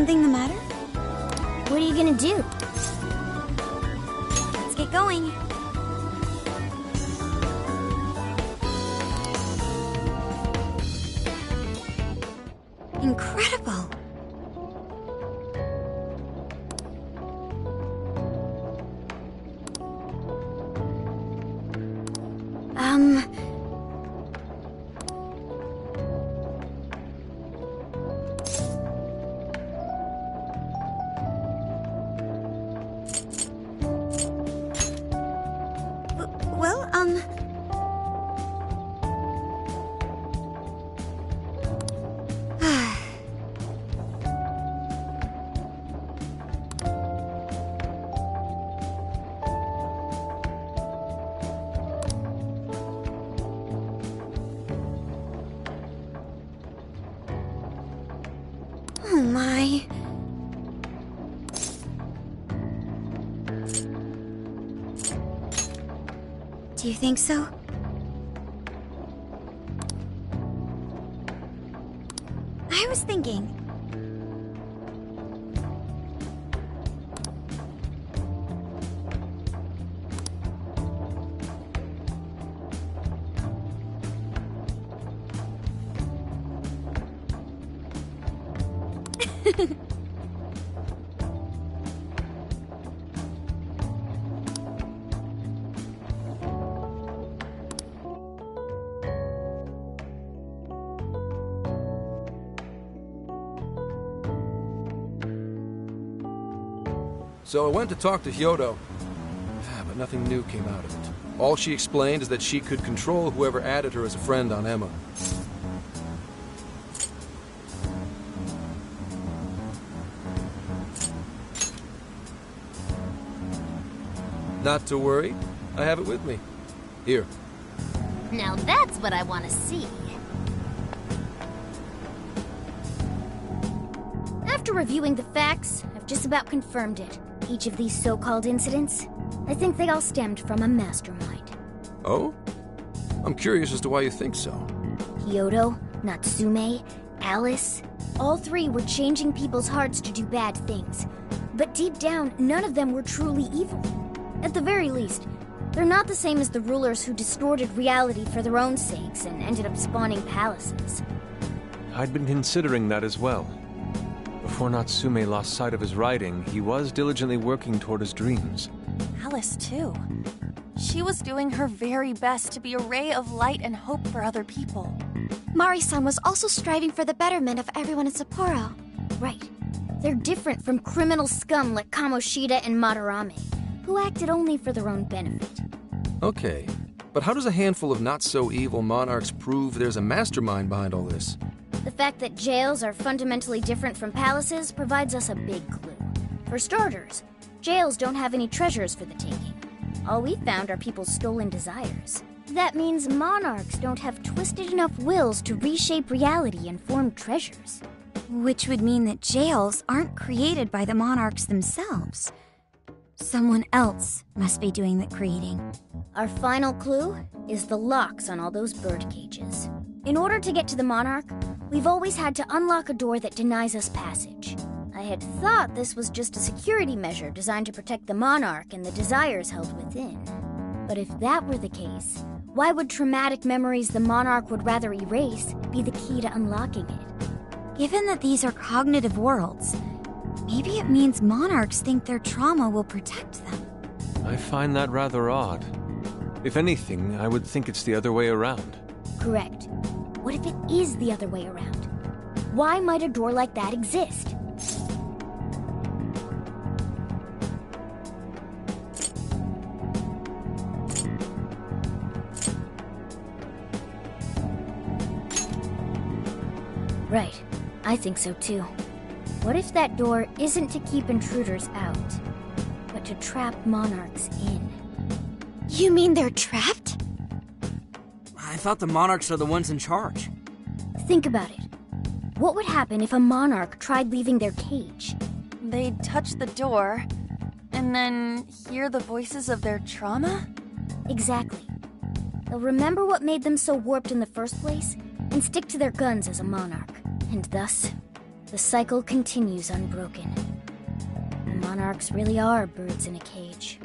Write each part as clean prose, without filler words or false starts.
something the matter? What are you gonna do? Let's get going. Incredible. Oh my. Do you think so? I was thinking. So I went to talk to Hyodo, but nothing new came out of it. All she explained is that she could control whoever added her as a friend on Emma. Not to worry, I have it with me. Here. Now that's what I want to see. After reviewing the facts, I've just about confirmed it. Each of these so-called incidents, I think they all stemmed from a mastermind. Oh? I'm curious as to why you think so. Hyodo, Natsume, Alice, all three were changing people's hearts to do bad things. But deep down, none of them were truly evil. At the very least, they're not the same as the rulers who distorted reality for their own sakes and ended up spawning palaces. I'd been considering that as well. Before Natsume lost sight of his writing, he was diligently working toward his dreams. Alice, too. She was doing her very best to be a ray of light and hope for other people. Mari-san was also striving for the betterment of everyone in Sapporo. Right. They're different from criminal scum like Kamoshida and Madarame, who acted only for their own benefit. Okay, but how does a handful of not-so-evil monarchs prove there's a mastermind behind all this? The fact that jails are fundamentally different from palaces provides us a big clue. For starters, jails don't have any treasures for the taking. All we found are people's stolen desires. That means monarchs don't have twisted enough wills to reshape reality and form treasures. Which would mean that jails aren't created by the monarchs themselves. Someone else must be doing the creating. Our final clue is the locks on all those bird cages. In order to get to the monarch, we've always had to unlock a door that denies us passage. I had thought this was just a security measure designed to protect the monarch and the desires held within. But if that were the case, why would traumatic memories the monarch would rather erase be the key to unlocking it? Given that these are cognitive worlds, maybe it means monarchs think their trauma will protect them. I find that rather odd. If anything, I would think it's the other way around. Correct. What if it is the other way around? Why might a door like that exist? Right. I think so too. What if that door isn't to keep intruders out, but to trap monarchs in? You mean they're trapped? I thought the monarchs are the ones in charge. Think about it. What would happen if a monarch tried leaving their cage? They'd touch the door, and then hear the voices of their trauma? Exactly. They'll remember what made them so warped in the first place, and stick to their guns as a monarch. And thus, The cycle continues unbroken. The monarchs really are birds in a cage.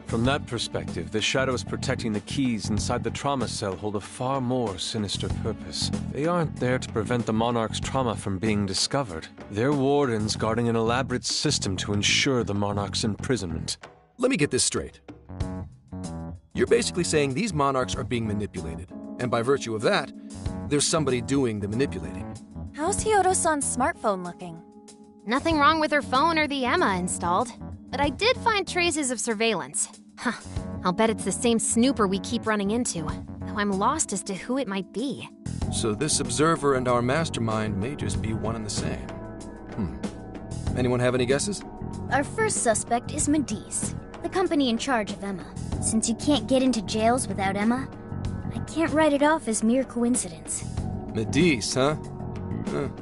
From that perspective, the shadows protecting the keys inside the trauma cell hold a far more sinister purpose. They aren't there to prevent the Monarch's trauma from being discovered. They're wardens guarding an elaborate system to ensure the Monarch's imprisonment. Let me get this straight. You're basically saying these monarchs are being manipulated, and by virtue of that, there's somebody doing the manipulating. How's Hyodo-san's smartphone looking? Nothing wrong with her phone or the Emma installed. But I did find traces of surveillance. Huh, I'll bet it's the same snooper we keep running into, though I'm lost as to who it might be. So this observer and our mastermind may just be one and the same. Anyone have any guesses? Our first suspect is Medice, the company in charge of Emma. Since you can't get into jails without Emma, I can't write it off as mere coincidence. Medice, huh?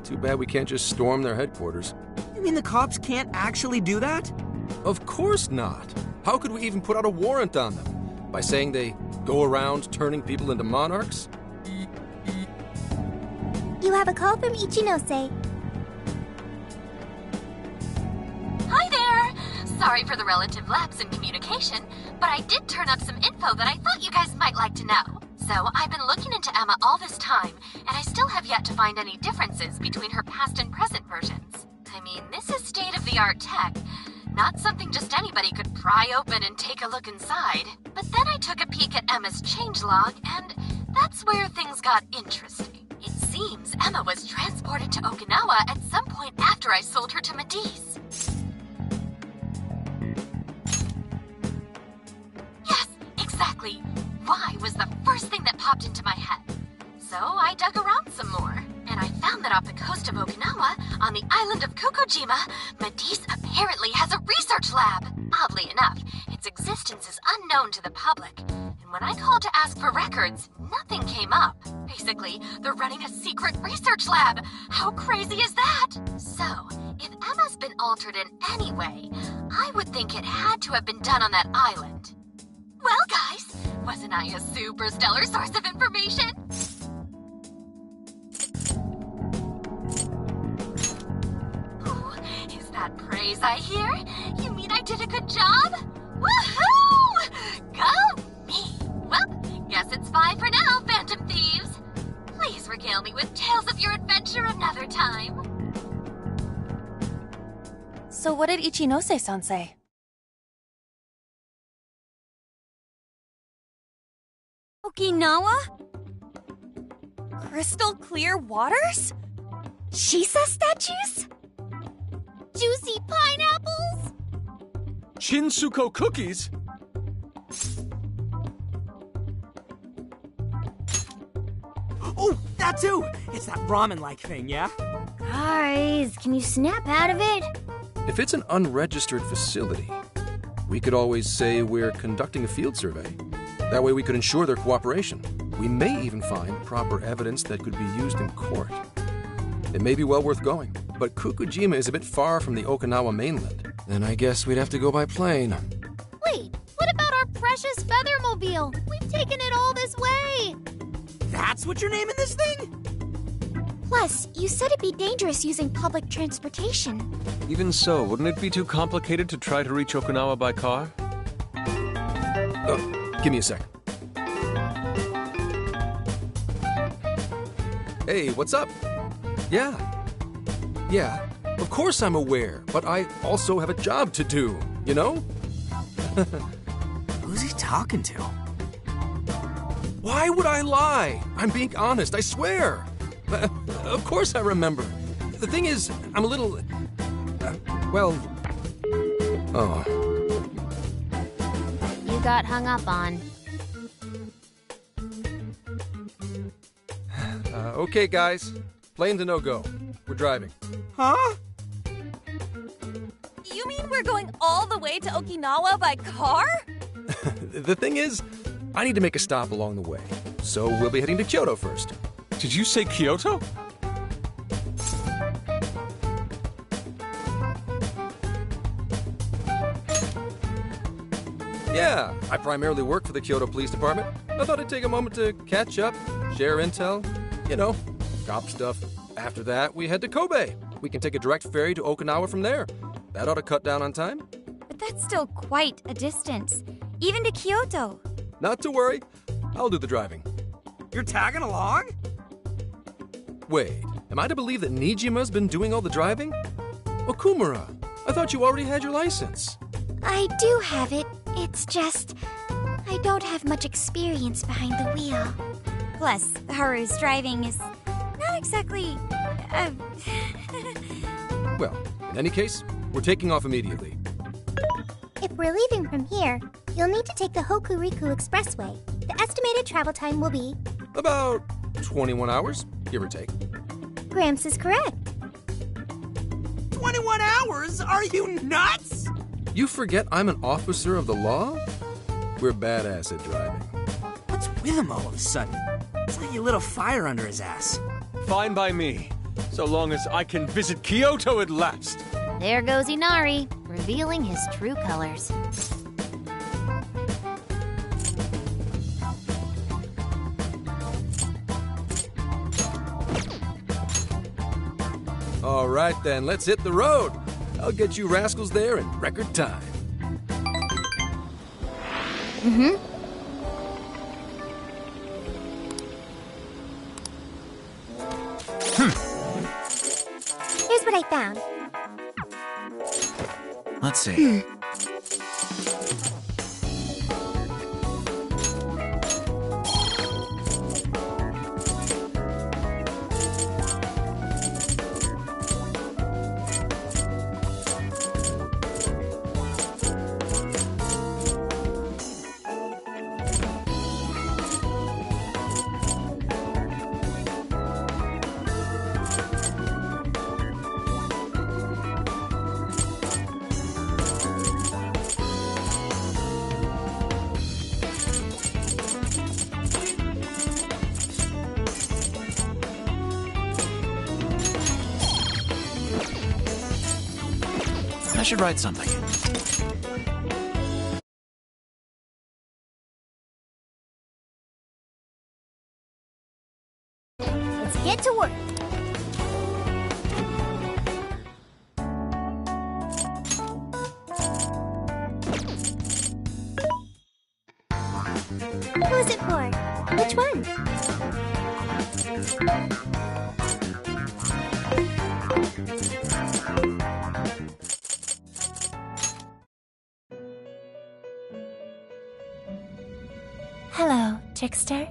Too bad we can't just storm their headquarters. You mean the cops can't actually do that? Of course not. How could we even put out a warrant on them? By saying they go around turning people into monarchs? You have a call from Ichinose. Hi there! Sorry for the relative lapse in communication, but I did turn up some info that I thought you guys might like to know. So I've been looking into Emma all this time, and I still have yet to find any differences between her past and present versions. I mean, this is state-of-the-art tech. Not something just anybody could pry open and take a look inside. But then I took a peek at Emma's changelog, and that's where things got interesting. It seems Emma was transported to Okinawa at some point after I sold her to Medice. Yes, exactly. Why was the first thing that popped into my head. So I dug around some more, and I found that off the coast of Okinawa, on the island of Kokojima, Medice apparently has a research lab. Oddly enough, its existence is unknown to the public, and when I called to ask for records, nothing came up. Basically, they're running a secret research lab. How crazy is that? So, if Emma's been altered in any way, I would think it had to have been done on that island. Well, guys, wasn't I a super stellar source of information? Is that praise I hear? You mean I did a good job? Woohoo! Go me! Well, guess it's bye for now, Phantom Thieves. Please regale me with tales of your adventure another time. So what did Ichinose-san say? Okinawa? Crystal clear waters? Shisa statues? Juicy pineapples? Shinsuko cookies? Oh, that too! It's that ramen-like thing, yeah? Guys, can you snap out of it? If it's an unregistered facility, we could always say we're conducting a field survey. That way we could ensure their cooperation. We may even find proper evidence that could be used in court. It may be well worth going, but Kokojima is a bit far from the Okinawa mainland. Then I guess we'd have to go by plane. Wait, what about our precious Feathermobile? We've taken it all this way! That's what you're naming this thing? Plus, you said it'd be dangerous using public transportation. Even so, wouldn't it be too complicated to try to reach Okinawa by car? Give me a sec. Hey, what's up? Yeah, of course I'm aware, but I also have a job to do, you know? Who's he talking to? Why would I lie? I'm being honest, I swear. Of course I remember. The thing is, I'm a little... You got hung up on. Okay, guys. Plane's a no-go. We're driving. Huh? You mean we're going all the way to Okinawa by car? The thing is, I need to make a stop along the way. So we'll be heading to Kyoto first. Did you say Kyoto? Yeah, I primarily work for the Kyoto Police Department. I thought I'd take a moment to catch up, share intel, you know, cop stuff. After that, we head to Kobe. We can take a direct ferry to Okinawa from there. That ought to cut down on time. But that's still quite a distance, even to Kyoto. Not to worry. I'll do the driving. You're tagging along? Wait, am I to believe that Nijima's been doing all the driving? Okumura, I thought you already had your license. I do have it. It's just, I don't have much experience behind the wheel. Plus, Haru's driving is not exactly... Well, in any case, we're taking off immediately. If we're leaving from here, you'll need to take the Hokuriku Expressway. The estimated travel time will be... About 21 hours, give or take. Gramps is correct. 21 hours? Are you nuts? You forget I'm an officer of the law? We're badass at driving. What's with him all of a sudden? It's like you lit a fire under his ass. Fine by me, so long as I can visit Kyoto at last. There goes Inari, revealing his true colors. All right then, let's hit the road. I'll get you rascals there in record time. Here's what I found. Let's see. I should write something. Let's get to work. Who's it for? Which one? Hello, trickster.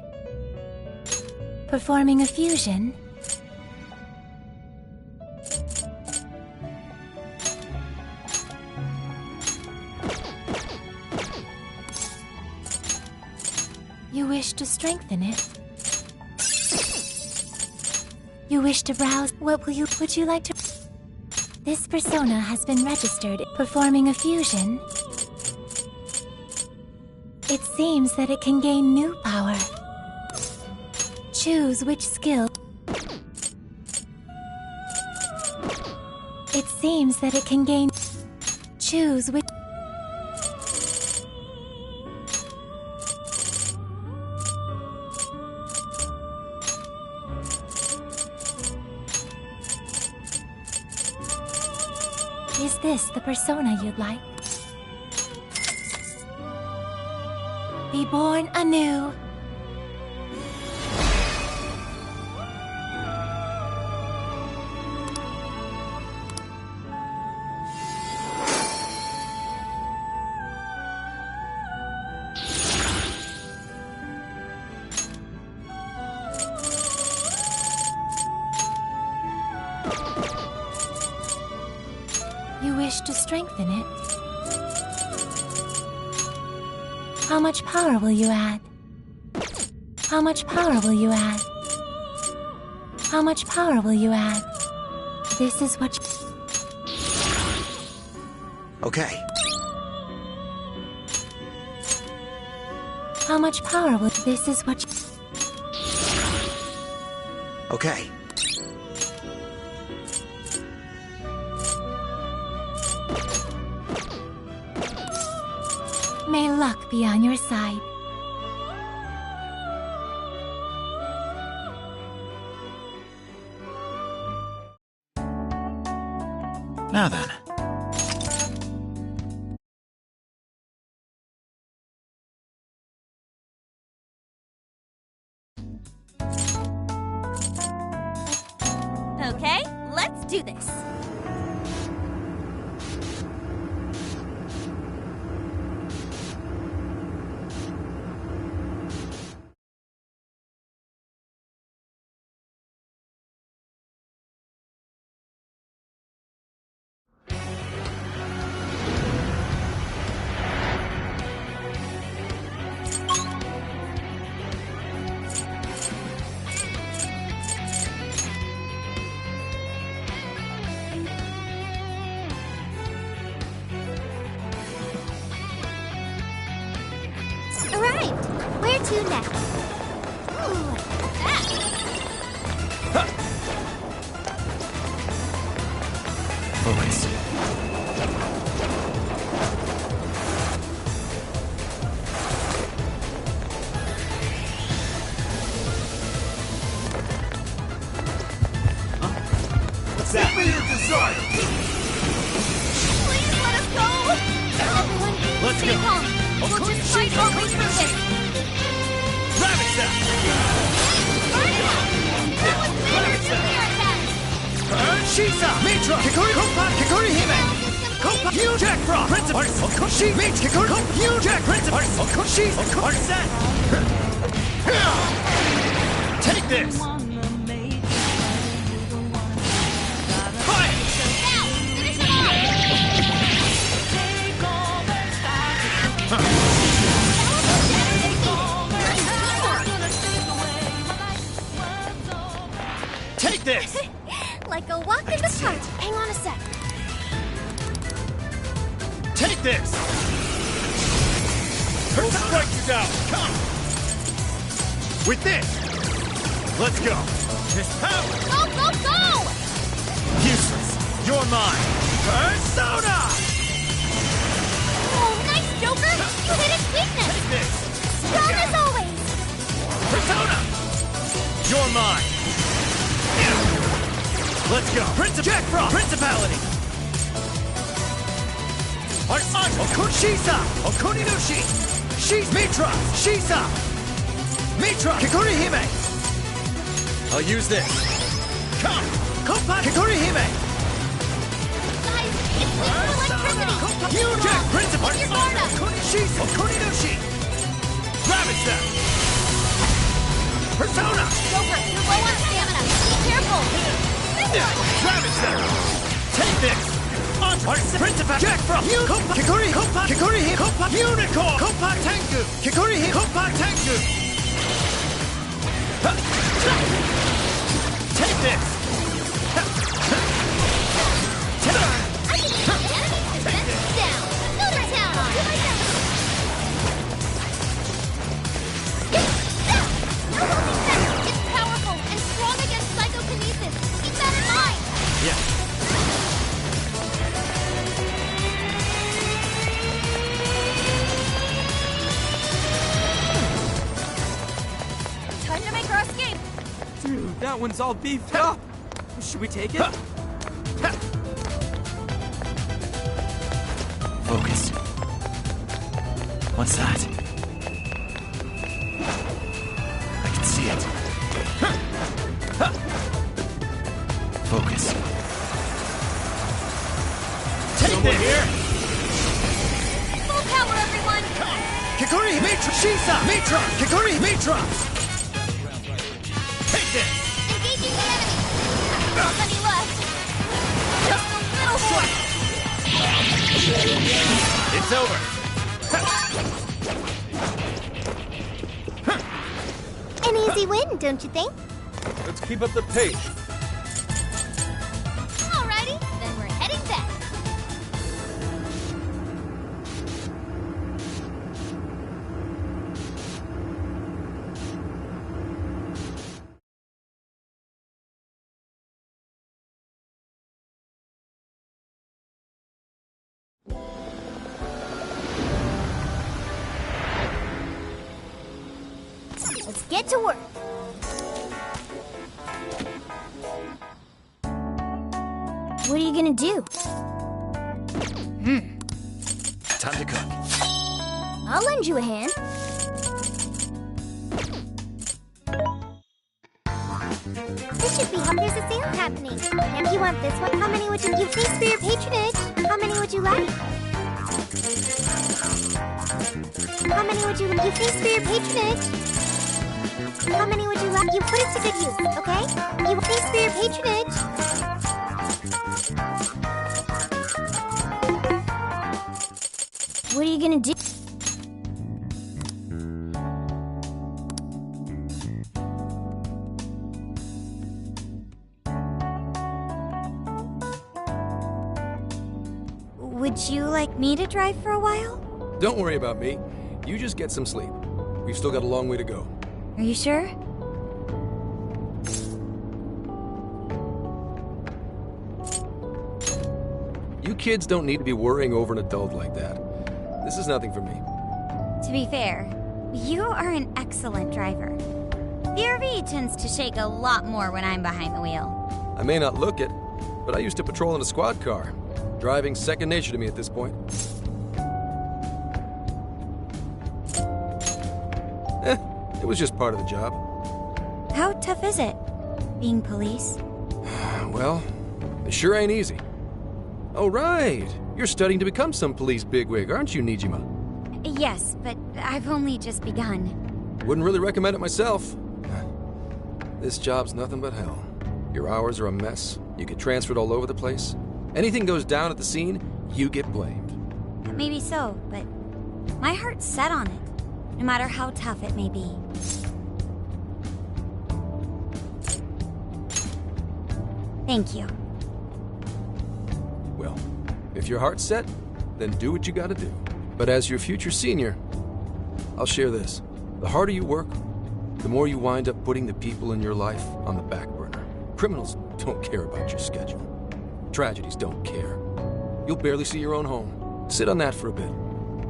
Performing a fusion? You wish to strengthen it? You wish to browse? Would you like to... This persona has been registered. Performing a fusion? It seems that it can gain new power. Choose which skill. It seems that it can gain... Choose which... Is this the persona you'd like? Be born anew. You wish to strengthen it? How much power will you add? How much power will you add? How much power will you add? This is what... Okay. How much power will... This is what... Okay. May luck be on your side. Now then. Okay, let's do this. Arrived! Where to next? Focus. What's that? Give me your desire! Please let us go! Everyone, Let's stay go. calm. We'll just fight our way through this. Rabbit Zap! Shisa! Mitra! Kikori Kopa! Kikori Hime! Kopa! You Jack Frost! Principal! She Mitra! Kikori Kopa! You Jack Principal! She's Arset! Take this! Fire! Now, finish him Take this! Like a walk in the park. Hang on a sec. Take this! We'll strike you down! Come! With this! Let's go! Just power! Go, go, go! Useless! You're mine! Persona! Oh, nice, Joker! You hit his weakness! Take this! Strong as always. Persona! You're mine! Let's go! Jack Frost! Principality! Arsan! Shisa! Okuninushi! She's Mitra! Shisa! Mitra! Kikori Hime! I'll use this. Come! Kopa! Kikori Hime! Guys, it's weak to electricity! You Jack Principal! Your guard up! She's Okuninushi! Rabbit Step! Persona! Joker, you're low on stamina. Be careful! Rabbit Step! Take this! Principal! Jack Frost! Kopa! Kikori! Kopa! Kikori Hime! Kopa! Unicorn! Kopa Tengu! Kikori Hime! Kopa Tengu! Take this! I can make the enemy defense down! Go to town on it! It's powerful and strong against psychokinesis. Keep that in mind! Yeah. Time to make our escape. Dude, that one's all beefed up. Should we take it? Focus. What's that? I can see it. Focus. Take this! Here. Full power, everyone! Kikori Mitra! Shisa! Mitra! Kikori Mitra! Take this! Engaging the enemy! Not many left! Just a little more! It's over. An easy win, don't you think? Let's keep up the pace. Alrighty, then we're heading back. Let's get to work. What are you gonna do? Time to cook. I'll lend you a hand. This should be how there's a sale happening. And you want this one? How many would you thanks for your patronage? How many would you like? How many would you thanks for your patronage? How many would you like? You put it to good use, okay? You thanks for your patronage. What are you gonna do? Would you like me to drive for a while? Don't worry about me. You just get some sleep. We've still got a long way to go. Are you sure? You kids don't need to be worrying over an adult like that. This is nothing for me. To be fair, you are an excellent driver. The RV tends to shake a lot more when I'm behind the wheel. I may not look it, but I used to patrol in a squad car. Driving's second nature to me at this point. It was just part of the job. How tough is it, being police? Well, it sure ain't easy. Oh, right. You're studying to become some police bigwig, aren't you, Nijima? Yes, but I've only just begun. Wouldn't really recommend it myself. This job's nothing but hell. Your hours are a mess. You get transferred all over the place. Anything goes down at the scene, you get blamed. Maybe so, but my heart's set on it, no matter how tough it may be. Thank you. Well, if your heart's set, then do what you gotta do. But as your future senior, I'll share this. The harder you work, the more you wind up putting the people in your life on the back burner. Criminals don't care about your schedule. Tragedies don't care. You'll barely see your own home. Sit on that for a bit.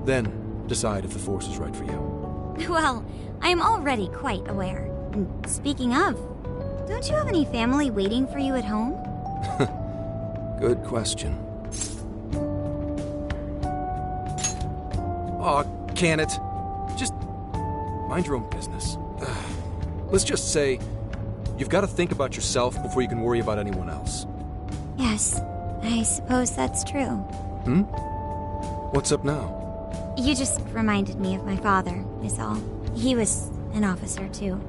Then decide if the force is right for you. Well, I am already quite aware. And speaking of, don't you have any family waiting for you at home? Good question. Aw, can it? Just mind your own business. Let's just say you've got to think about yourself before you can worry about anyone else. Yes, I suppose that's true. What's up now? You just reminded me of my father, is all. He was an officer, too.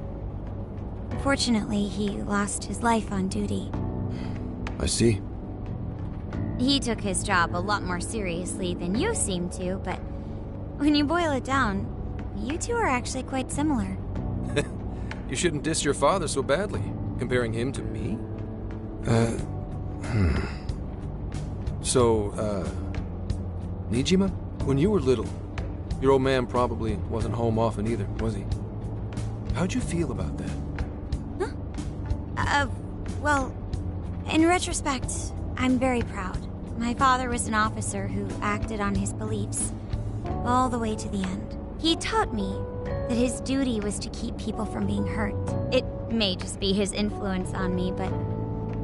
Unfortunately, he lost his life on duty. I see. He took his job a lot more seriously than you seem to, but when you boil it down, you two are actually quite similar. You shouldn't diss your father so badly, comparing him to me. So, Nijima, when you were little, your old man probably wasn't home often either, was he? How'd you feel about that? Well, in retrospect, I'm very proud. My father was an officer who acted on his beliefs all the way to the end. He taught me that his duty was to keep people from being hurt. It may just be his influence on me, but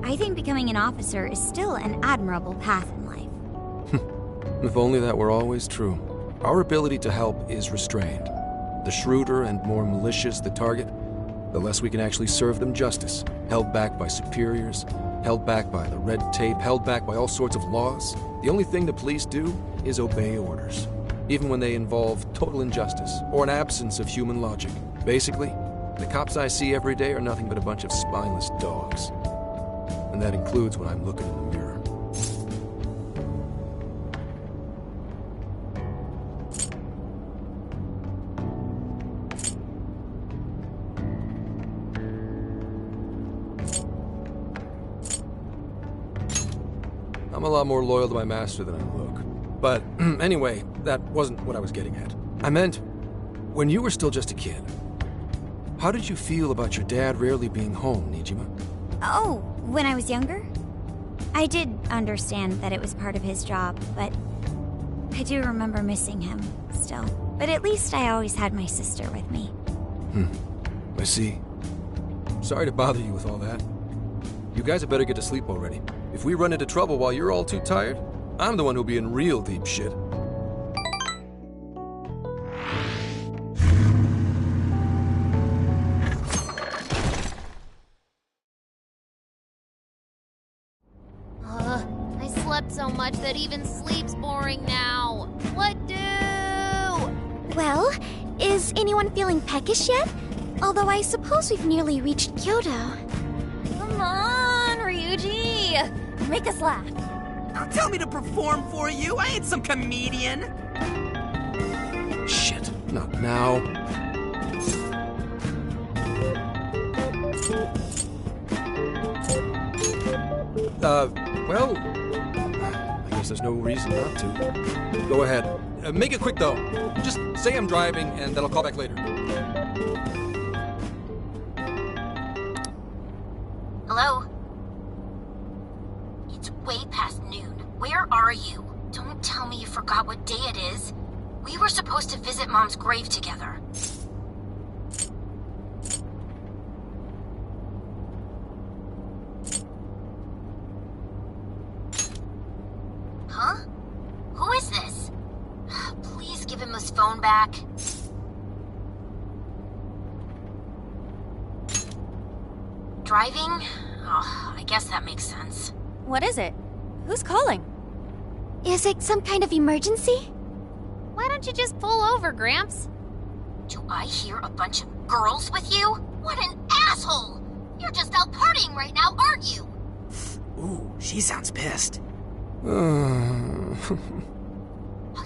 I think becoming an officer is still an admirable path in life. If only that were always true. Our ability to help is restrained. The shrewder and more malicious the target, the less we can actually serve them justice. Held back by superiors, held back by the red tape, held back by all sorts of laws. The only thing the police do is obey orders, even when they involve total injustice or an absence of human logic. Basically, the cops I see every day are nothing but a bunch of spineless dogs. And that includes when I'm looking in the mirror. I'm a lot more loyal to my master than I look. But anyway, that wasn't what I was getting at. I meant, when you were still just a kid, how did you feel about your dad rarely being home, Nijima? Oh, when I was younger? I did understand that it was part of his job, but I do remember missing him still. But at least I always had my sister with me. I see. Sorry to bother you with all that. You guys had better get to sleep already. If we run into trouble while you're all too tired, I'm the one who'll be in real deep shit. I slept so much that even sleep's boring now. What do? Well, is anyone feeling peckish yet? Although I suppose we've nearly reached Kyoto. Come on, Ryuji! Make us laugh. Don't tell me to perform for you. I ain't some comedian. Shit, not now. Well, I guess there's no reason not to. Go ahead. Make it quick, though. Just say I'm driving, and then I'll call back later. Hello? It's way past noon. Where are you? Don't tell me you forgot what day it is. We were supposed to visit Mom's grave together. Huh? Who is this? Please give him his phone back. Driving? Oh, I guess that makes sense. What is it? Who's calling? Is it some kind of emergency? Why don't you just pull over, Gramps? Do I hear a bunch of girls with you? What an asshole! You're just out partying right now, aren't you? Ooh, she sounds pissed. Oh,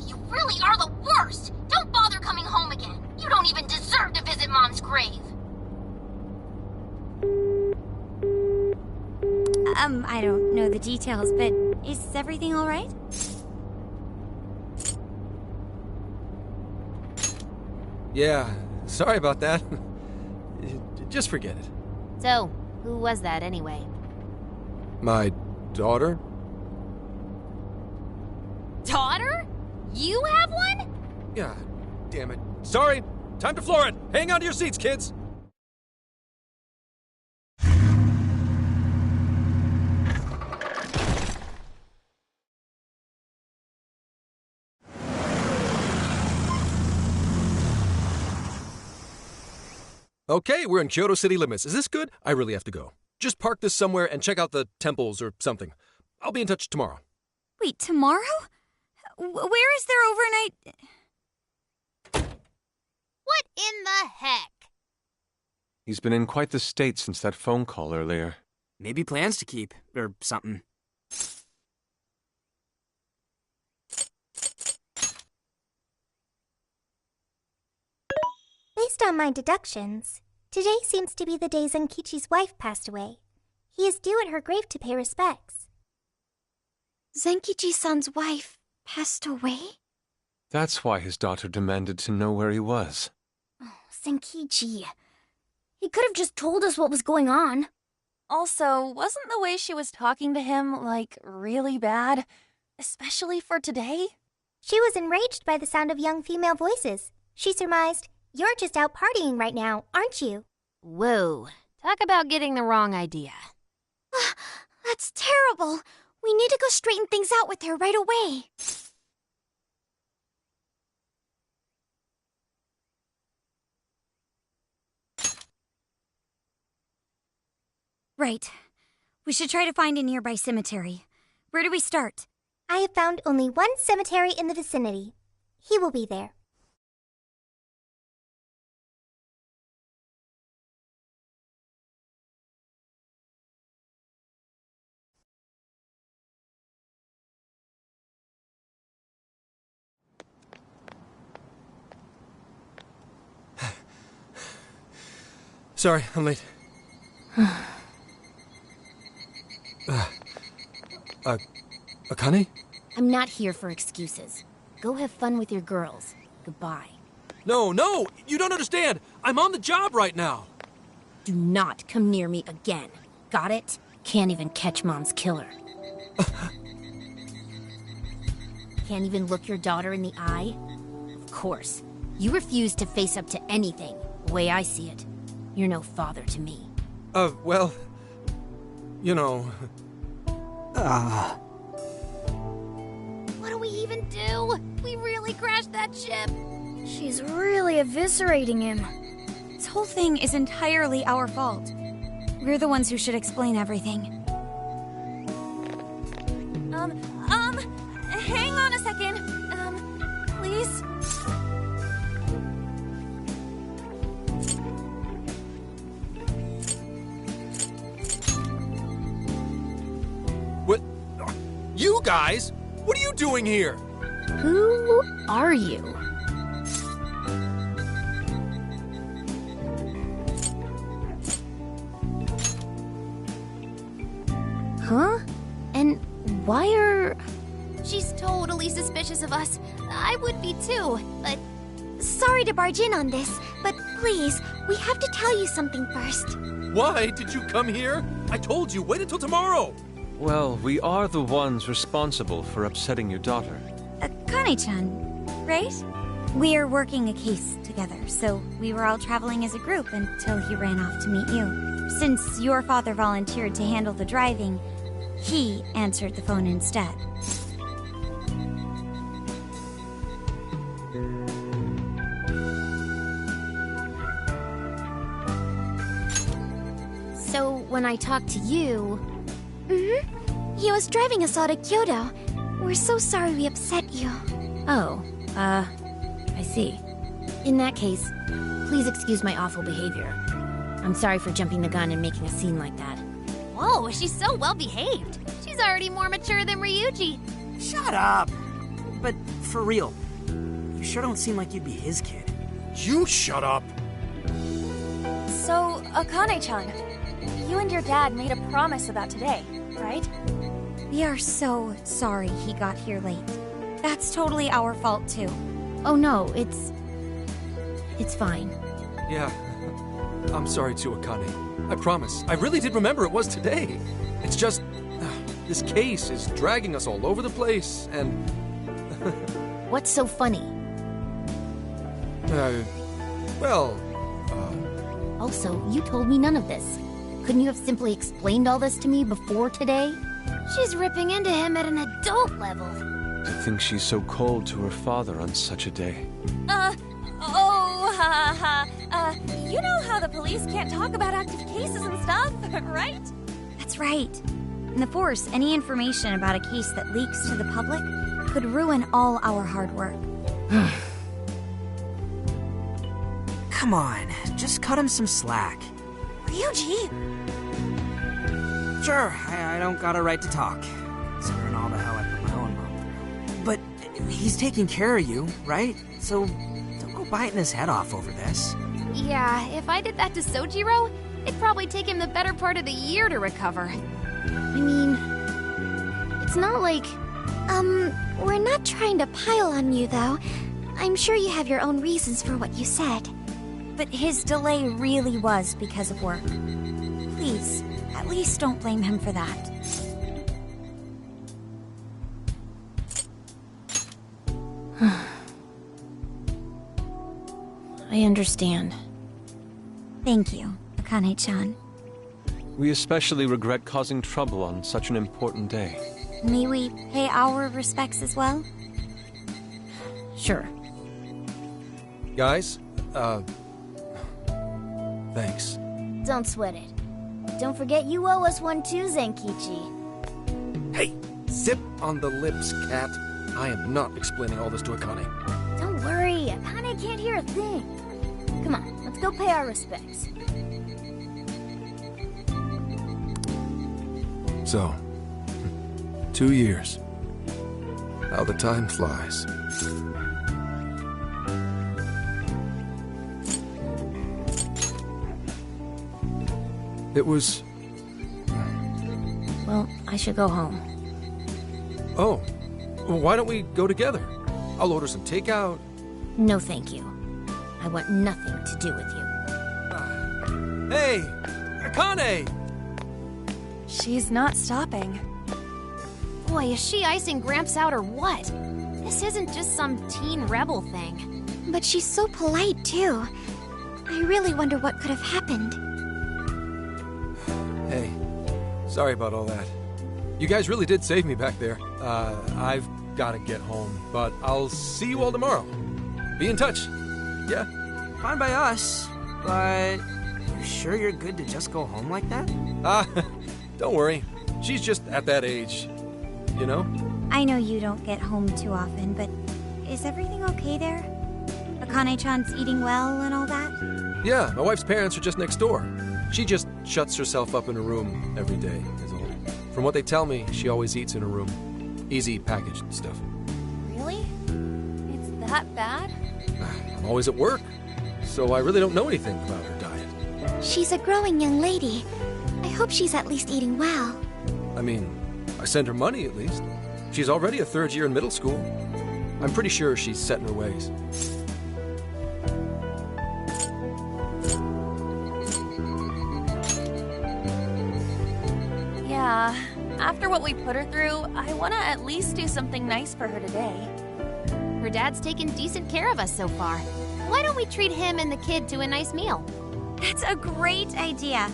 you really are the worst! Don't bother coming home again. You don't even deserve to visit Mom's grave. I don't know the details, but is everything all right? Yeah, sorry about that. Just forget it. So, who was that anyway? My daughter? Daughter? You have one? Yeah, damn it. Sorry, time to floor it. Hang on to your seats, kids. Okay, we're in Kyoto city limits. Is this good? I really have to go. Just park this somewhere and check out the temples or something. I'll be in touch tomorrow. Wait, tomorrow? Where is their overnight... What in the heck? He's been in quite the state since that phone call earlier. Maybe plans to keep, or something. Based on my deductions, today seems to be the day Zenkichi's wife passed away. He is due at her grave to pay respects. Zenkichi-san's wife passed away? That's why his daughter demanded to know where he was. Oh, Zenkichi. He could have just told us what was going on. Also, wasn't the way she was talking to him, like, really bad? Especially for today? She was enraged by the sound of young female voices. She surmised, "You're just out partying right now, aren't you?" Whoa. Talk about getting the wrong idea. That's terrible. We need to go straighten things out with her right away. Right. We should try to find a nearby cemetery. Where do we start? I have found only one cemetery in the vicinity. He will be there. Sorry, I'm late. Akane? I'm not here for excuses. Go have fun with your girls. Goodbye. No, you don't understand. I'm on the job right now. Do not come near me again. Got it? Can't even catch Mom's killer. Can't even look your daughter in the eye? Of course. You refuse to face up to anything, the way I see it. You're no father to me. Well, you know... What do we even do? We really crashed that ship. She's really eviscerating him. This whole thing is entirely our fault. We're the ones who should explain everything. Hang on a second. Please? What? You guys? What are you doing here? Who are you? Huh? And why are... She's totally suspicious of us. I would be too, but... Sorry to barge in on this, but please, we have to tell you something first. Why did you come here? I told you, wait until tomorrow. Well, we are the ones responsible for upsetting your daughter. Akane-chan, right? We're working a case together, so we were all traveling as a group until he ran off to meet you. Since your father volunteered to handle the driving, he answered the phone instead. So, when I talked to you... Mm-hmm. He was driving us all to Kyoto. We're so sorry we upset you. Oh, I see. In that case, please excuse my awful behavior. I'm sorry for jumping the gun and making a scene like that. Whoa, she's so well behaved. She's already more mature than Ryuji. Shut up! But for real, you sure don't seem like you'd be his kid. You shut up! So, Akane-chan, you and your dad made a promise about today, right? We are so sorry he got here late. That's totally our fault, too. Oh no, it's fine. Yeah, I'm sorry too, Akane. I promise. I really did remember it was today. It's just... this case is dragging us all over the place, and... What's so funny? Well... Also, you told me none of this. Couldn't you have simply explained all this to me before today? She's ripping into him at an adult level. To think she's so cold to her father on such a day. You know how the police can't talk about active cases and stuff, right? That's right. In the Force, any information about a case that leaks to the public could ruin all our hard work. Come on, just cut him some slack. Ryuji! Sure, I don't got a right to talk, considering all the hell I put my own mom through. But he's taking care of you, right? So don't go biting his head off over this. Yeah, if I did that to Sojiro, it'd probably take him the better part of the year to recover. I mean, it's not like... We're not trying to pile on you, though. I'm sure you have your own reasons for what you said. But his delay really was because of work. Please, at least don't blame him for that. I understand. Thank you, Akane-chan. We especially regret causing trouble on such an important day. May we pay our respects as well? Sure. Guys, thanks. Don't sweat it. Don't forget you owe us one too, Zenkichi. Hey, zip on the lips, cat. I am not explaining all this to Akane. Don't worry, Akane can't hear a thing. Come on, let's go pay our respects. So, 2 years. How the time flies. It was... Well, I should go home. Oh, well, why don't we go together? I'll order some takeout. No, thank you. I want nothing to do with you. Hey, Akane! She's not stopping. Boy, is she icing Gramps out or what? This isn't just some teen rebel thing. But she's so polite, too. I really wonder what could have happened. Hey, sorry about all that. You guys really did save me back there. I've got to get home, but I'll see you all tomorrow. Be in touch. Yeah? Fine by us, but you sure you're good to just go home like that? Don't worry. She's just at that age, you know? I know you don't get home too often, but is everything okay there? Akane-chan's eating well and all that? Yeah, my wife's parents are just next door. She just shuts herself up in her room every day, is all. From what they tell me, she always eats in her room. Easy packaged stuff. Really? It's that bad? I'm always at work, so I really don't know anything about her diet. She's a growing young lady. I hope she's at least eating well. I mean, I send her money at least. She's already a third year in middle school. I'm pretty sure she's set in her ways. Yeah, after what we put her through, I want to at least do something nice for her today. Her dad's taken decent care of us so far. Why don't we treat him and the kid to a nice meal? That's a great idea.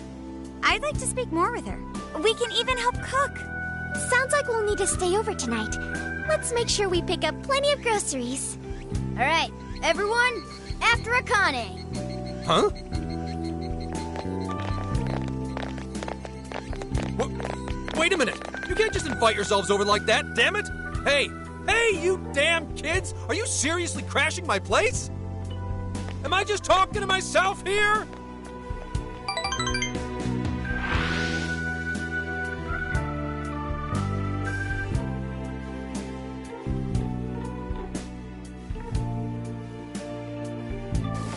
I'd like to speak more with her. We can even help cook. Sounds like we'll need to stay over tonight. Let's make sure we pick up plenty of groceries. All right, everyone, after Akane. Huh? Wait a minute! You can't just invite yourselves over like that, damn it! Hey, you damn kids! Are you seriously crashing my place? Am I just talking to myself here?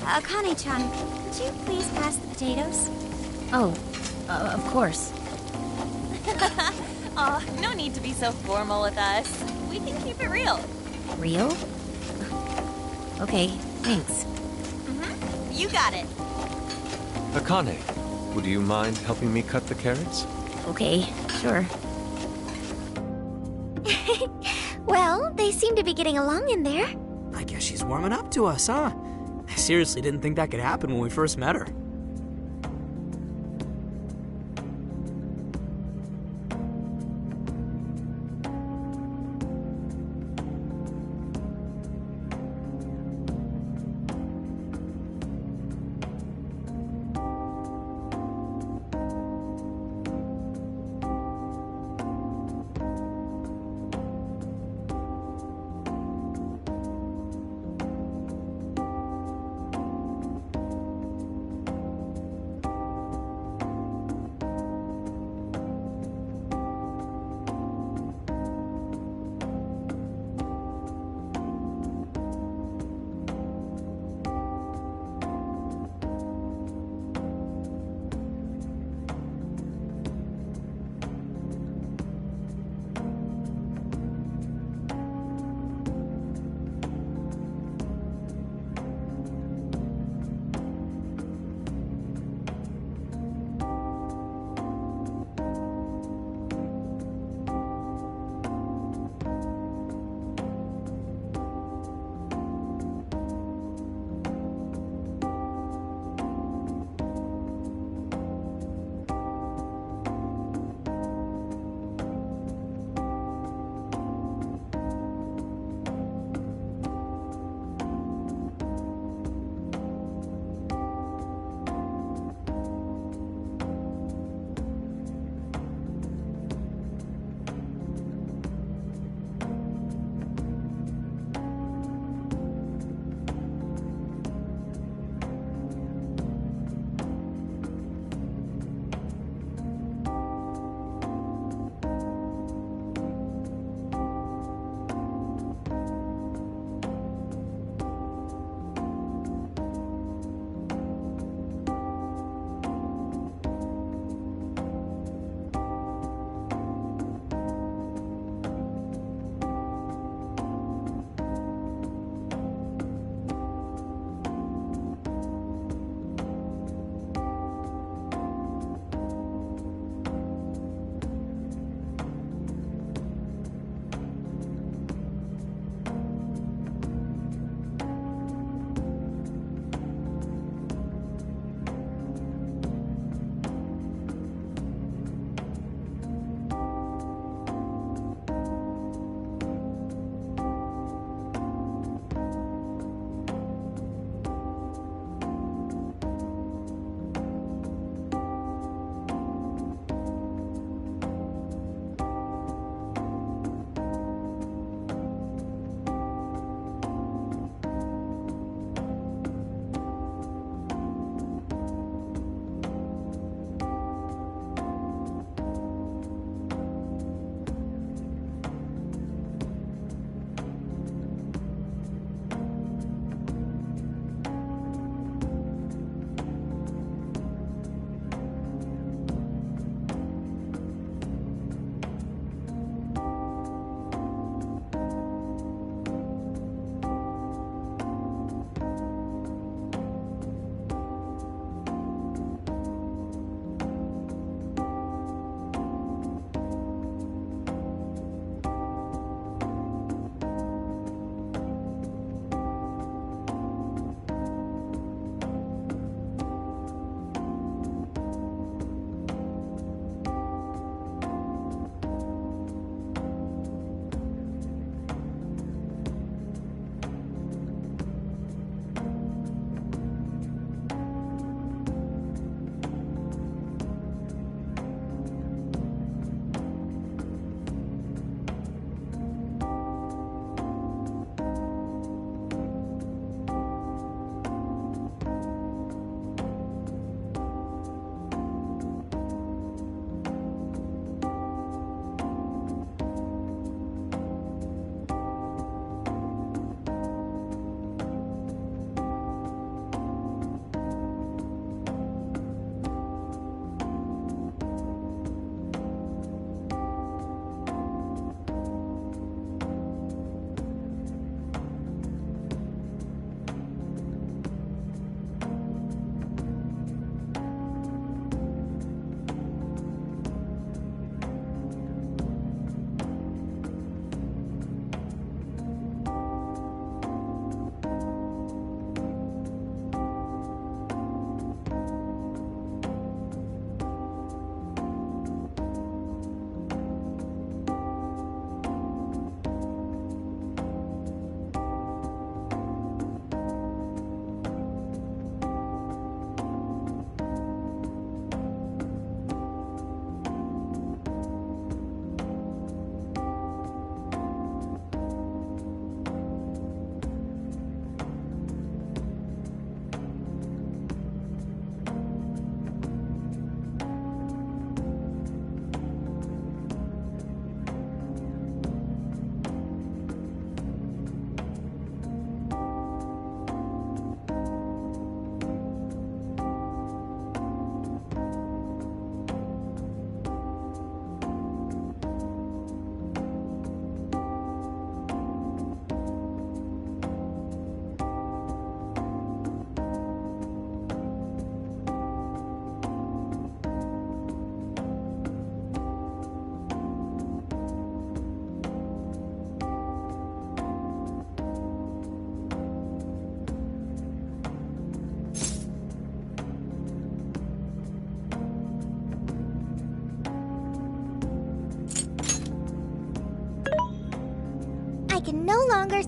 Akane-chan, could you please pass the potatoes? Oh, of course. Aw, no need to be so formal with us. We can keep it real. Real? Okay, thanks. You got it. Akane, would you mind helping me cut the carrots? Okay, sure. Well, they seem to be getting along in there. I guess she's warming up to us, huh? I seriously didn't think that could happen when we first met her.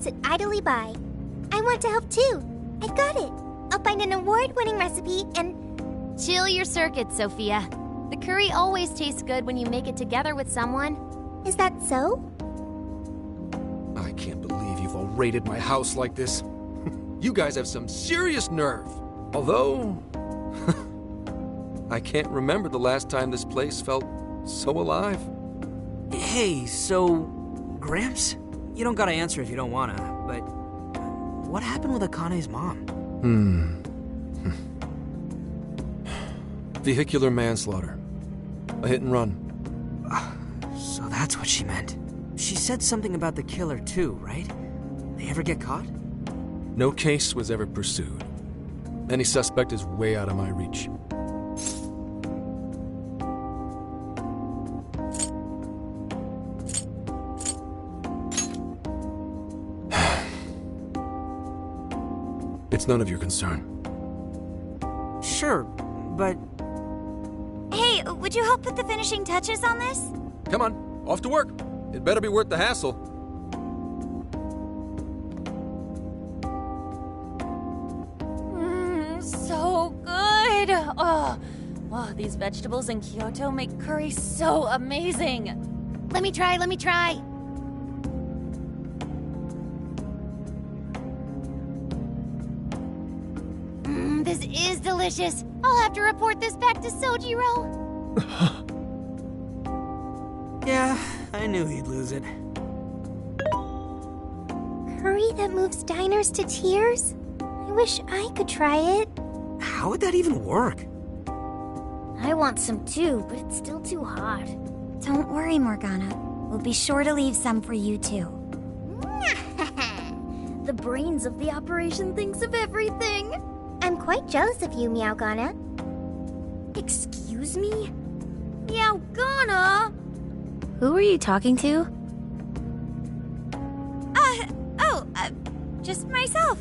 sit idly by. I want to help too. I've got it. I'll find an award-winning recipe and... Chill your circuits, Sophia. The curry always tastes good when you make it together with someone. Is that so? I can't believe you've all raided my house like this. You guys have some serious nerve. Although, I can't remember the last time this place felt so alive. Hey, so, Gramps? You don't gotta answer if you don't wanna, but what happened with Akane's mom? Vehicular manslaughter. A hit and run. So that's what she meant. She said something about the killer too, right? They ever get caught? No case was ever pursued. Any suspect is way out of my reach. It's none of your concern. Sure, but... Hey, would you help put the finishing touches on this? Come on, off to work. It better be worth the hassle. So good! Oh, these vegetables in Kyoto make curry so amazing. Let me try. This is delicious. I'll have to report this back to Sojiro. Yeah, I knew he'd lose it. Curry that moves diners to tears? I wish I could try it. How would that even work? I want some too, but it's still too hot. Don't worry, Morgana. We'll be sure to leave some for you too. The brains of the operation thinks of everything. I'm quite jealous of you, Meowgana. Excuse me? Meowgana? Who are you talking to? Just myself.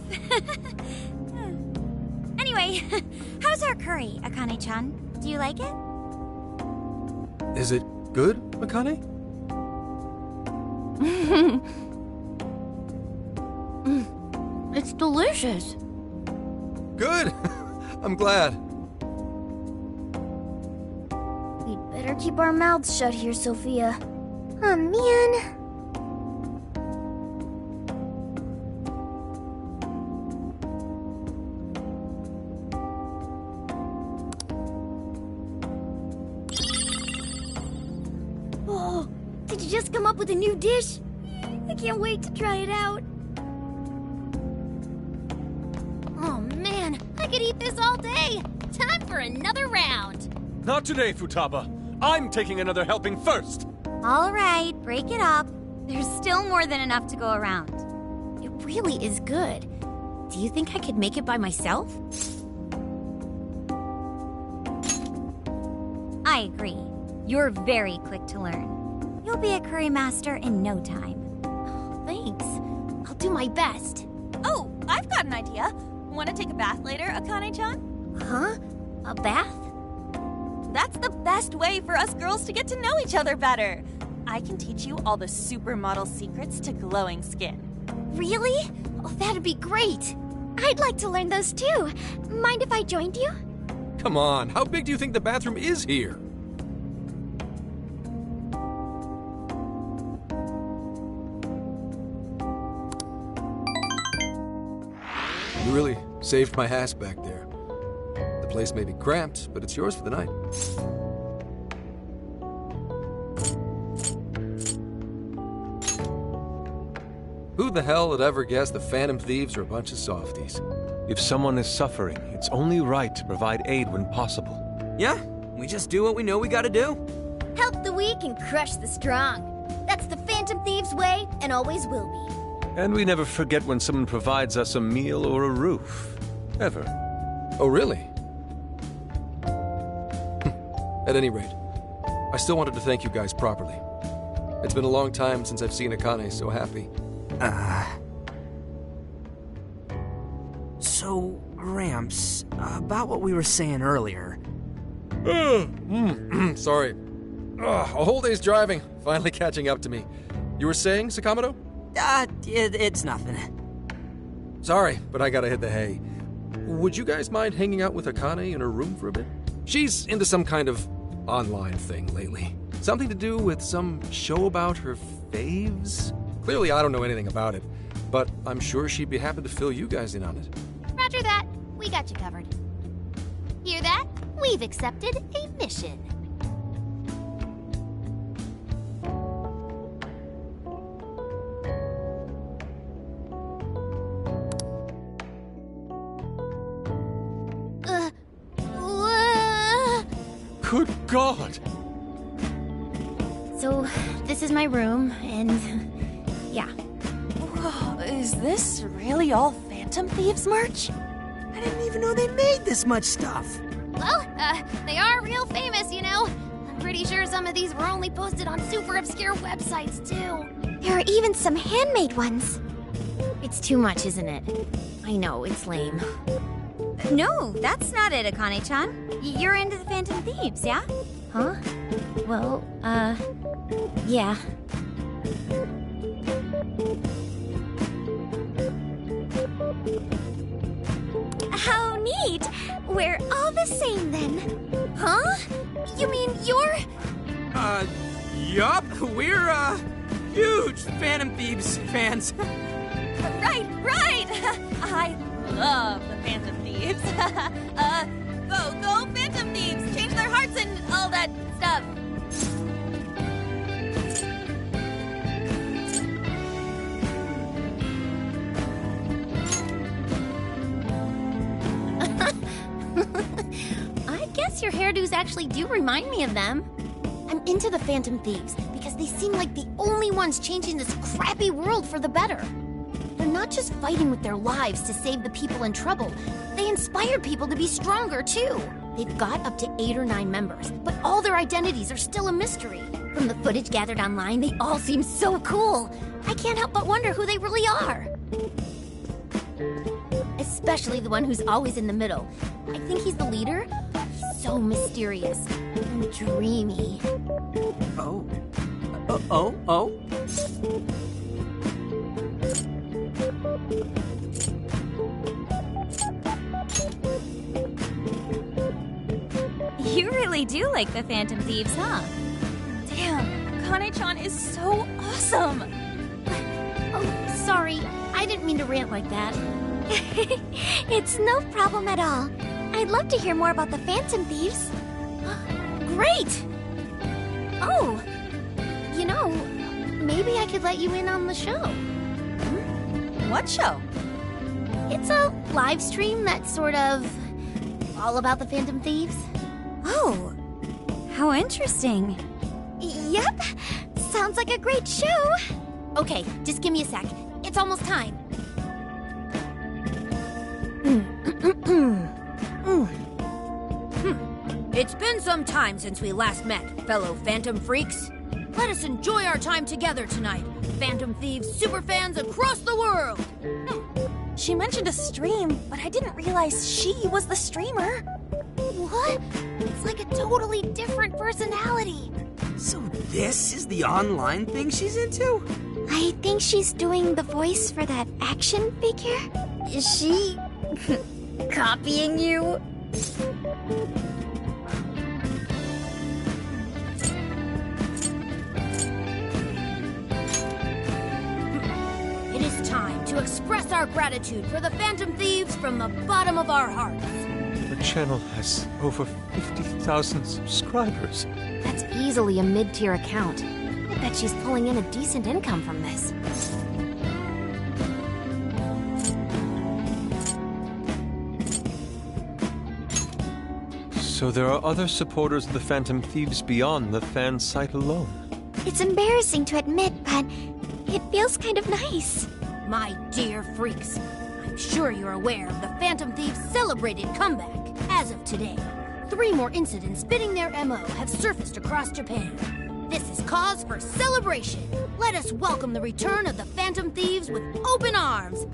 Anyway, how's our curry, Akane-chan? Do you like it? Is it good, Akane? It's delicious. Good! I'm glad. We'd better keep our mouths shut here, Sophia. Oh, man. Oh, did you just come up with a new dish? I can't wait to try it out. Oh man, I could eat this all day. Time for another round. Not today, Futaba. I'm taking another helping first. All right, break it up. There's still more than enough to go around. It really is good. Do you think I could make it by myself? I agree. You're very quick to learn. You'll be a curry master in no time. Thanks. I'll do my best. Oh, I've got an idea. Want to take a bath later, Akane-chan? Huh? A bath? That's the best way for us girls to get to know each other better. I can teach you all the supermodel secrets to glowing skin. Really? Oh, that'd be great. I'd like to learn those too. Mind if I joined you? Come on, how big do you think the bathroom is here? You really saved my ass back there. The place may be cramped, but it's yours for the night. Who the hell would ever guess the Phantom Thieves are a bunch of softies? If someone is suffering, it's only right to provide aid when possible. Yeah, we just do what we know we gotta do. Help the weak and crush the strong. That's the Phantom Thieves' way, and always will be. And we never forget when someone provides us a meal or a roof. Ever. Oh, really? At any rate, I still wanted to thank you guys properly. It's been a long time since I've seen Akane so happy. So, Gramps, about what we were saying earlier. Sorry. A whole day's driving, finally catching up to me. You were saying, Sakamoto? It's nothing. Sorry, but I gotta hit the hay. Would you guys mind hanging out with Akane in her room for a bit? She's into some kind of online thing lately. Something to do with some show about her faves? Clearly, I don't know anything about it, but I'm sure she'd be happy to fill you guys in on it. Roger that. We got you covered. Hear that? We've accepted a mission. Good God! So, this is my room, and yeah. Whoa, is this really all Phantom Thieves merch? I didn't even know they made this much stuff. Well, they are real famous, you know. I'm pretty sure some of these were only posted on super obscure websites, too. There are even some handmade ones. It's too much, isn't it? I know, it's lame. No, that's not it, Akane-chan. You're into the Phantom Thieves, yeah? Huh? Well, yeah. How neat! We're all the same then. Huh? You mean you're... Yup. We're, huge Phantom Thieves fans. Right! I love the Phantom Thieves. Go Phantom Thieves! Change their hearts and all that stuff. I guess your hairdos actually do remind me of them. I'm into the Phantom Thieves because they seem like the only ones changing this crappy world for the better. They're not just fighting with their lives to save the people in trouble. They inspire people to be stronger, too. They've got up to 8 or 9 members, but all their identities are still a mystery. From the footage gathered online, they all seem so cool. I can't help but wonder who they really are. Especially the one who's always in the middle. I think he's the leader. He's so mysterious and dreamy. Oh. You really do like the Phantom Thieves, huh? Damn, Akane-chan is so awesome. Oh, sorry. I didn't mean to rant like that. It's no problem at all. I'd love to hear more about the Phantom Thieves. Great! Oh, you know, maybe I could let you in on the show. What show? It's a live stream that's sort of all about the Phantom Thieves. Oh, how interesting. Yep, sounds like a great show. Okay, just give me a sec. It's almost time. It's been some time since we last met, fellow Phantom Freaks. Let us enjoy our time together tonight, Phantom Thieves superfans across the world! She mentioned a stream, but I didn't realize she was the streamer. What? It's like a totally different personality. So this is the online thing she's into? I think she's doing the voice for that action figure. Is she copying you? It is time to express our gratitude for the Phantom Thieves from the bottom of our hearts. The channel has over 50,000 subscribers. That's easily a mid-tier account. I bet she's pulling in a decent income from this. So there are other supporters of the Phantom Thieves beyond the fan site alone. It's embarrassing to admit, but it feels kind of nice. My dear freaks, I'm sure you're aware of the Phantom Thieves' celebrated comeback. As of today, 3 more incidents fitting their MO have surfaced across Japan. This is cause for celebration. Let us welcome the return of the Phantom Thieves with open arms.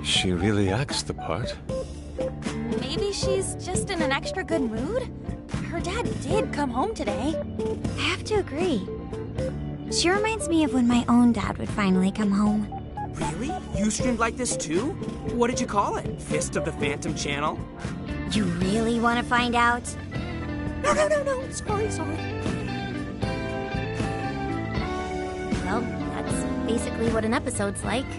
She really acts the part. Maybe she's just in an extra good mood? Her dad did come home today. I have to agree. She reminds me of when my own dad would finally come home. Really? You streamed like this too? What did you call it? Fist of the Phantom Channel? You really want to find out? No. Sorry. Well, that's basically what an episode's like.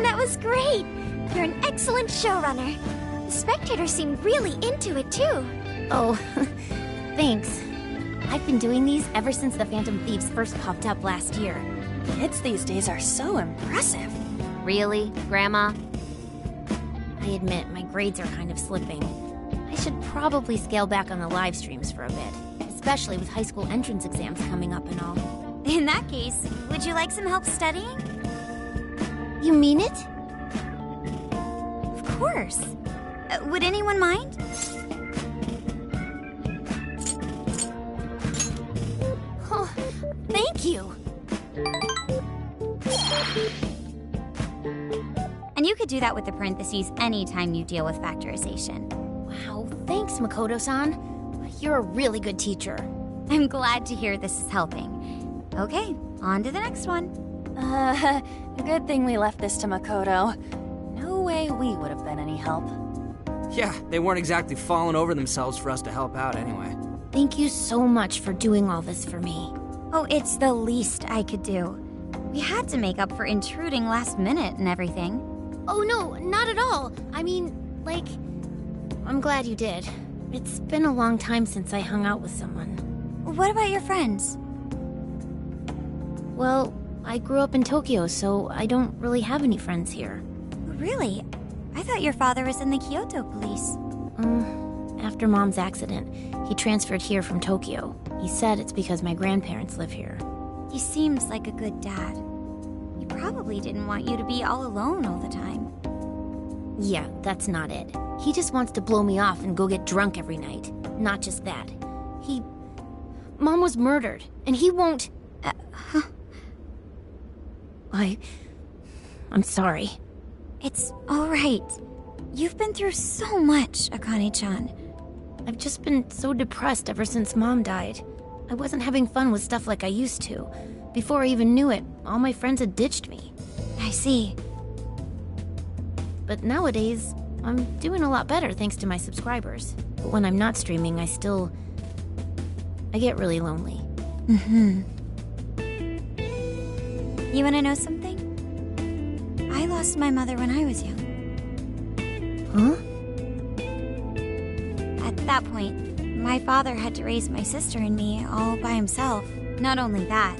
That was great! You're an excellent showrunner. The spectators seem really into it, too. Oh, thanks. I've been doing these ever since the Phantom Thieves first popped up last year. Kids these days are so impressive. Really, Grandma? I admit, my grades are kind of slipping. I should probably scale back on the live streams for a bit, especially with high school entrance exams coming up and all. In that case, would you like some help studying? You mean it? Of course. Would anyone mind? Oh, thank you. And you could do that with the parentheses anytime you deal with factorization. Wow, thanks, Makoto-san. You're a really good teacher. I'm glad to hear this is helping. Okay, on to the next one. Good thing we left this to Makoto. No way we would have been any help. Yeah, they weren't exactly falling over themselves for us to help out anyway. Thank you so much for doing all this for me. Oh, it's the least I could do. We had to make up for intruding last minute and everything. Oh no, not at all. I mean, like, I'm glad you did. It's been a long time since I hung out with someone. What about your friends? Well, I grew up in Tokyo, so I don't really have any friends here. Really? I thought your father was in the Kyoto police. After Mom's accident, he transferred here from Tokyo. He said it's because my grandparents live here. He seems like a good dad. He probably didn't want you to be all alone all the time. Yeah, that's not it. He just wants to blow me off and go get drunk every night. Not just that. Mom was murdered, and he won't... I'm sorry. It's all right. You've been through so much, Akane-chan. I've just been so depressed ever since Mom died. I wasn't having fun with stuff like I used to. Before I even knew it, all my friends had ditched me. I see. But nowadays, I'm doing a lot better thanks to my subscribers. But when I'm not streaming, I get really lonely. You wanna know something? I lost my mother when I was young. Huh? At that point, my father had to raise my sister and me all by himself. Not only that,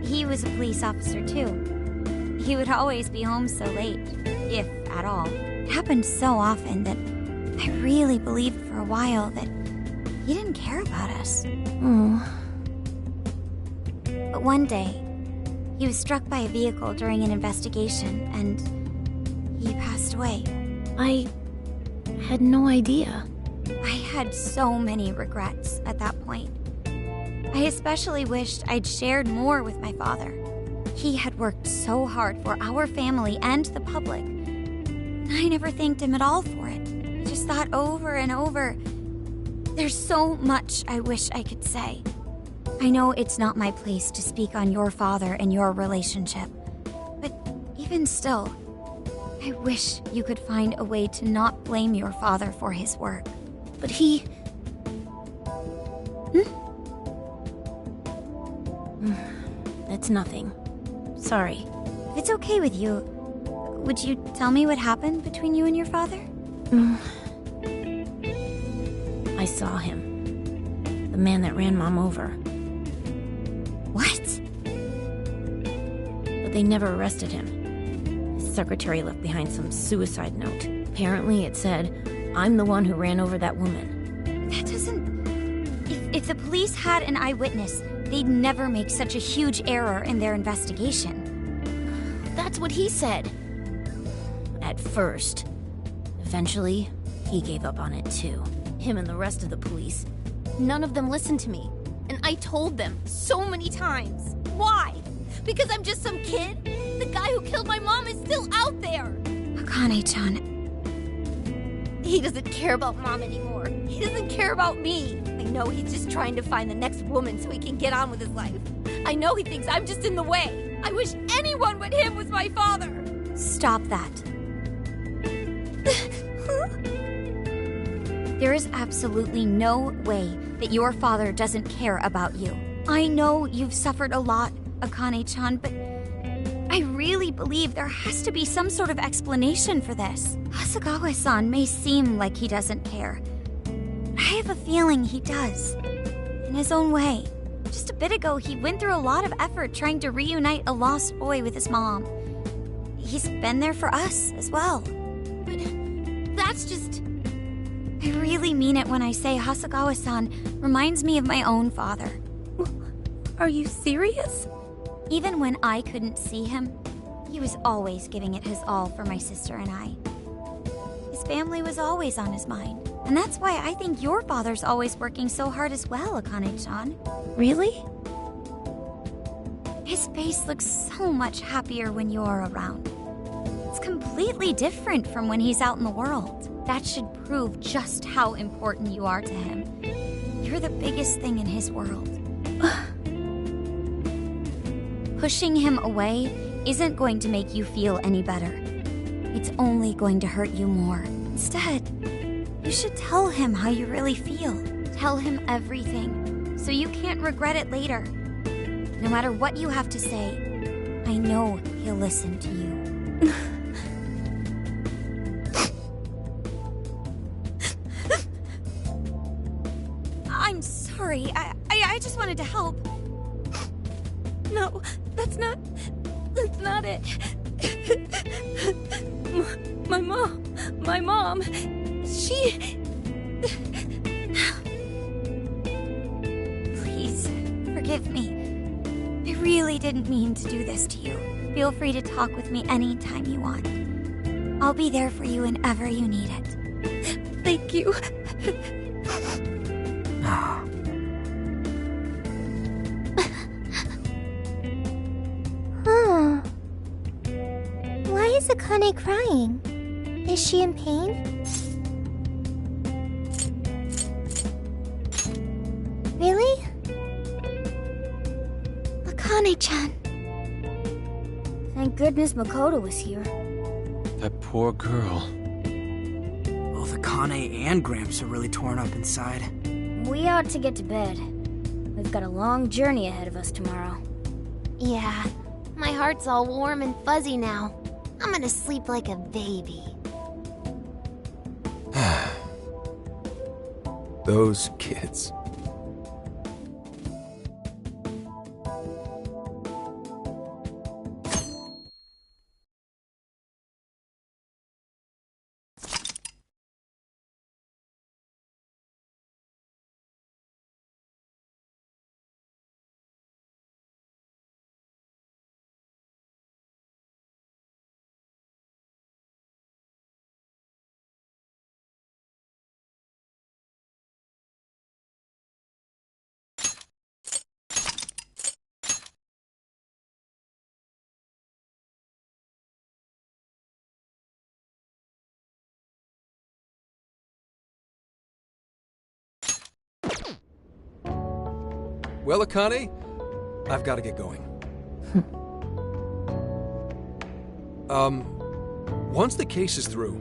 he was a police officer too. He would always be home so late, if at all. It happened so often that I really believed for a while that he didn't care about us. But one day, he was struck by a vehicle during an investigation, and he passed away. I had no idea. I had so many regrets at that point. I especially wished I'd shared more with my father. He had worked so hard for our family and the public. I never thanked him at all for it. I just thought over and over, there's so much I wish I could say. I know it's not my place to speak on your father and your relationship, but even still, I wish you could find a way to not blame your father for his work. But he... It's nothing. Sorry. If it's okay with you, would you tell me what happened between you and your father? I saw him. The man that ran Mom over. What? But they never arrested him. His secretary left behind some suicide note. Apparently it said, "I'm the one who ran over that woman." That doesn't... If the police had an eyewitness, they'd never make such a huge error in their investigation. That's what he said. At first. Eventually, he gave up on it too. Him and the rest of the police. None of them listened to me. And I told them so many times. Why? Because I'm just some kid? The guy who killed my mom is still out there! Akane-chan... He doesn't care about Mom anymore. He doesn't care about me. I know he's just trying to find the next woman so he can get on with his life. I know he thinks I'm just in the way. I wish anyone but him was my father. Stop that. There is absolutely no way that your father doesn't care about you. I know you've suffered a lot, Akane-chan, but I really believe there has to be some sort of explanation for this. Hasegawa-san may seem like he doesn't care. I have a feeling he does. In his own way. Just a bit ago, he went through a lot of effort trying to reunite a lost boy with his mom. He's been there for us as well. But that's just... I really mean it when I say Hasegawa-san reminds me of my own father. Are you serious? Even when I couldn't see him, he was always giving it his all for my sister and I. His family was always on his mind. And that's why I think your father's always working so hard as well, Akane-chan. Really? His face looks so much happier when you're around. It's completely different from when he's out in the world. That should prove just how important you are to him. You're the biggest thing in his world. Pushing him away isn't going to make you feel any better. It's only going to hurt you more. Instead, you should tell him how you really feel. Tell him everything, so you can't regret it later. No matter what you have to say, I know he'll listen to you. I'm sorry. I just wanted to help. No, that's not it. My mom, she... Please, forgive me. I really didn't mean to do this to you. Feel free to talk with me anytime you want. I'll be there for you whenever you need it. Thank you. Huh. Why is Akane crying? Is she in pain? Really? Akane-chan. Thank goodness Makoto was here. That poor girl. Both Akane and Gramps are really torn up inside. We ought to get to bed. We've got a long journey ahead of us tomorrow. Yeah, my heart's all warm and fuzzy now. I'm gonna sleep like a baby. Those kids. Well, Akane, I've got to get going. Once the case is through,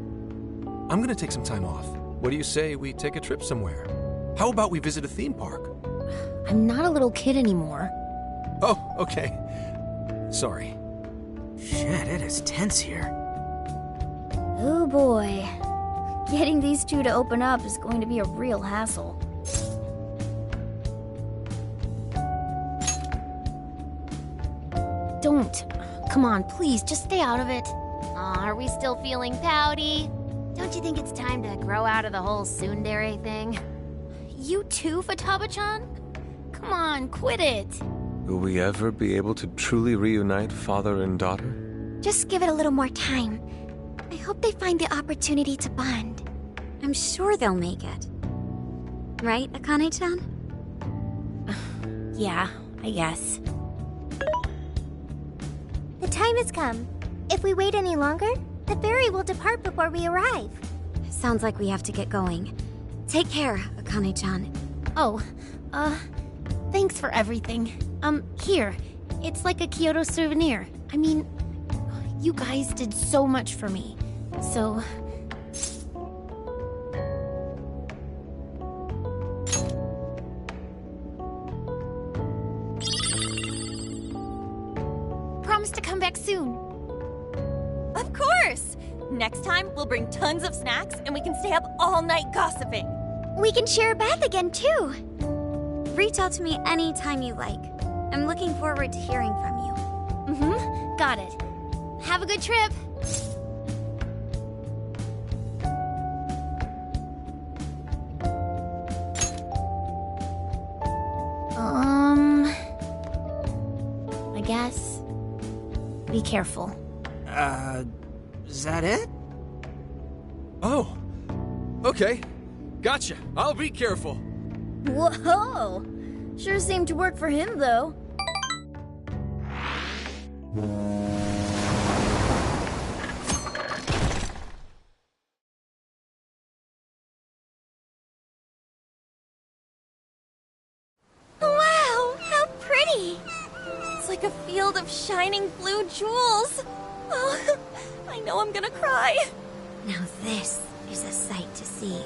I'm gonna take some time off. What do you say we take a trip somewhere? How about we visit a theme park? I'm not a little kid anymore. Oh, okay. Sorry. Shit, it is tense here. Oh boy. Getting these two to open up is going to be a real hassle. Don't. Come on, please, just stay out of it. Aw, are we still feeling pouty? Don't you think it's time to grow out of the whole tsundere thing? You too, Futaba-chan? Come on, quit it. Will we ever be able to truly reunite father and daughter? Just give it a little more time. I hope they find the opportunity to bond. I'm sure they'll make it. Right, Akane-chan? Yeah, I guess. The time has come. If we wait any longer, the ferry will depart before we arrive. Sounds like we have to get going. Take care, Akane-chan. Oh, Thanks for everything. Here. It's like a Kyoto souvenir. I mean, you guys did so much for me. So... Promise to come back soon. Of course! Next time, we'll bring tons of snacks and we can stay up all night gossiping. We can share a bath again, too. Reach out to me anytime you like. I'm looking forward to hearing from you. Mm-hmm. Got it. Have a good trip. I guess. Be careful. Is that it? Oh, okay. Gotcha. I'll be careful. Whoa! Sure seemed to work for him, though. Wow, how pretty! It's like a field of shining blue jewels. Oh, I know I'm gonna cry. Now this is a sight to see.